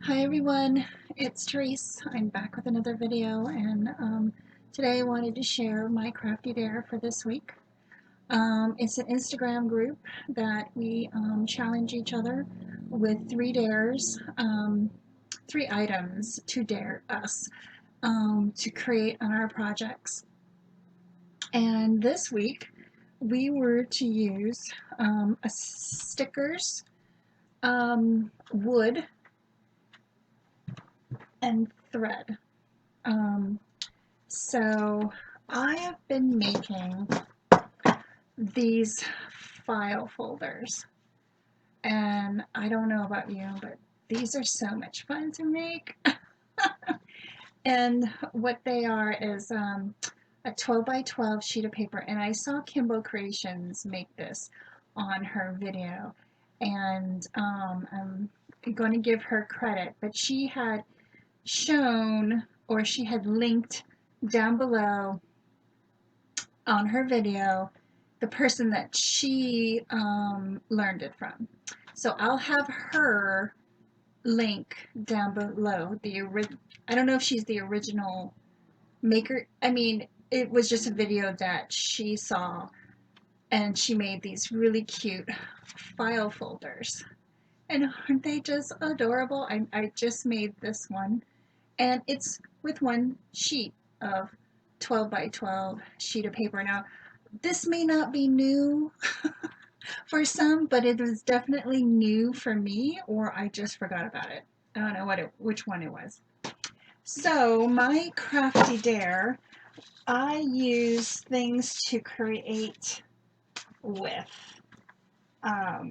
Hi everyone, it's Tereese. I'm back with another video, and today I wanted to share my crafty dare for this week. It's an Instagram group that we challenge each other with 3 dares, 3 items to dare us to create on our projects. And this week we were to use stickers, wood, and thread. Um, So I have been making these file folders, and I don't know about you, but these are so much fun to make. And what they are is a 12 by 12 sheet of paper, and I saw Kimbo Creations make this on her video, and I'm going to give her credit, but she had shown, or she had linked down below on her video the person that she learned it from. So I'll have her link down below. I don't know if she's the original maker. I mean, it was just a video that she saw, and she made these really cute file folders. And aren't they just adorable? I just made this one, and it's with one sheet of 12 by 12 sheet of paper. Now, this may not be new for some, but it was definitely new for me, or I just forgot about it. I don't know which one it was. So my crafty dare, I use things to create with. I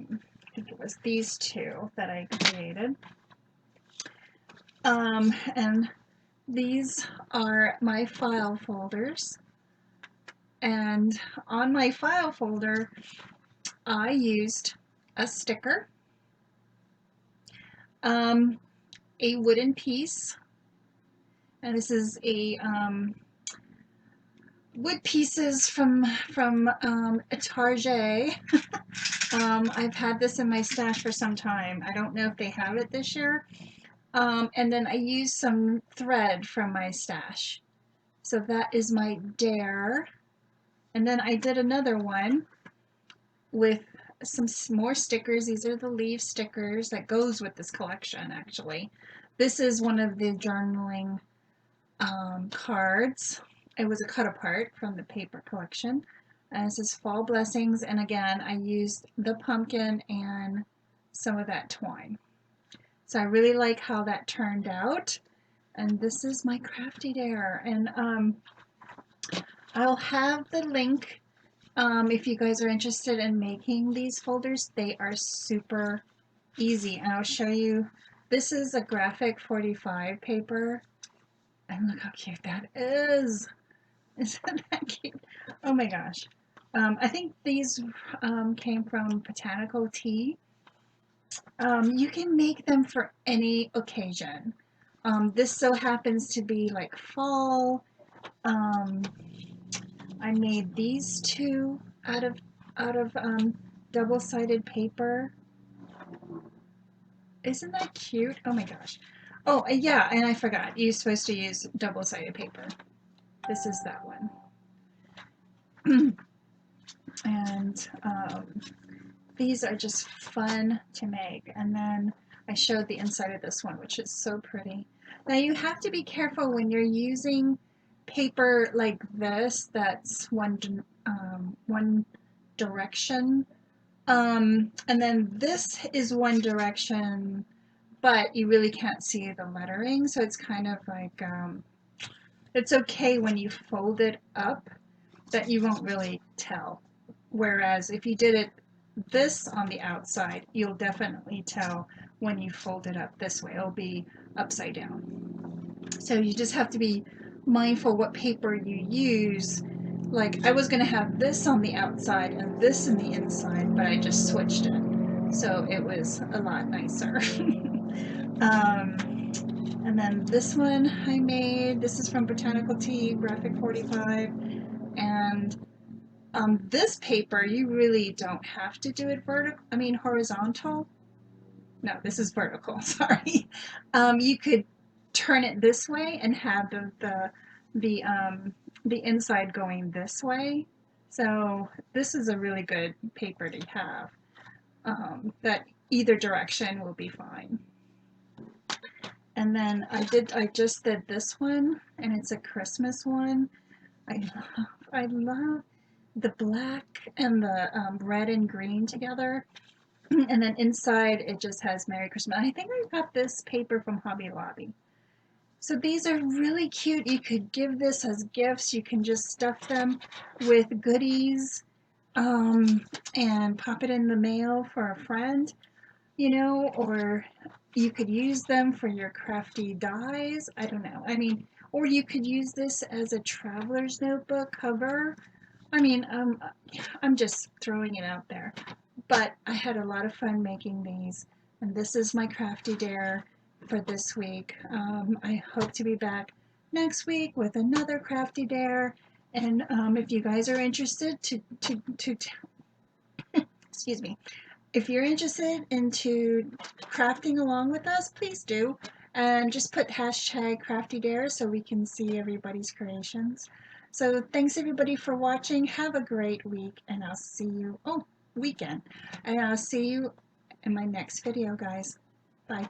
think it was these two that I created. And these are my file folders. And on my file folder, I used a sticker, a wooden piece, and this is a wood pieces from a Target. I've had this in my stash for some time. I don't know if they have it this year. And then I used some thread from my stash. So that is my dare. And then I did another one with some more stickers. These are the leaf stickers that goes with this collection, actually. This is one of the journaling cards. It was a cut apart from the paper collection. And this is Fall Blessings, and again, I used the pumpkin and some of that twine. So I really like how that turned out. And this is my crafty dare. And I'll have the link if you guys are interested in making these folders. They are super easy, and I'll show you. This is a graphic 45 paper, and look how cute that is. Isn't that cute? Oh my gosh. I think these came from Botanical Tea. You can make them for any occasion. This so happens to be like fall. I made these two out of double-sided paper. Isn't that cute? Oh my gosh. Oh yeah, and I forgot. You're supposed to use double-sided paper. This is that one. And these are just fun to make. And then I showed the inside of this one, which is so pretty. Now you have to be careful when you're using paper like this that's one direction. And then this is one direction, but you really can't see the lettering, so it's kind of like, it's okay when you fold it up that you won't really tell. Whereas if you did it this on the outside, you'll definitely tell when you fold it up this way. It'll be upside down. So you just have to be mindful what paper you use. Like I was going to have this on the outside and this in the inside, but I just switched it. So it was a lot nicer. And then this one I made, this is from Botanical Tea, Graphic 45. And this paper, you really don't have to do it horizontal. no, this is vertical, sorry. You could turn it this way and have the inside going this way. So this is a really good paper to have. That either direction will be fine. And then I just did this one, and it's a Christmas one. I love the black and the red and green together. And then inside it just has Merry Christmas. I think I got this paper from Hobby Lobby. So these are really cute. You could give this as gifts. You can just stuff them with goodies and pop it in the mail for a friend, you know, or you could use them for your crafty dies. I don't know. I mean, or you could use this as a traveler's notebook cover. I mean, I'm just throwing it out there. But I had a lot of fun making these, and this is my crafty dare for this week. I hope to be back next week with another crafty dare. And if you guys are interested to excuse me, if you're interested into crafting along with us, please do. And just put hashtag crafty dare so we can see everybody's creations. So thanks everybody for watching. Have a great week, and I'll see you, weekend. And I'll see you in my next video, guys. Bye.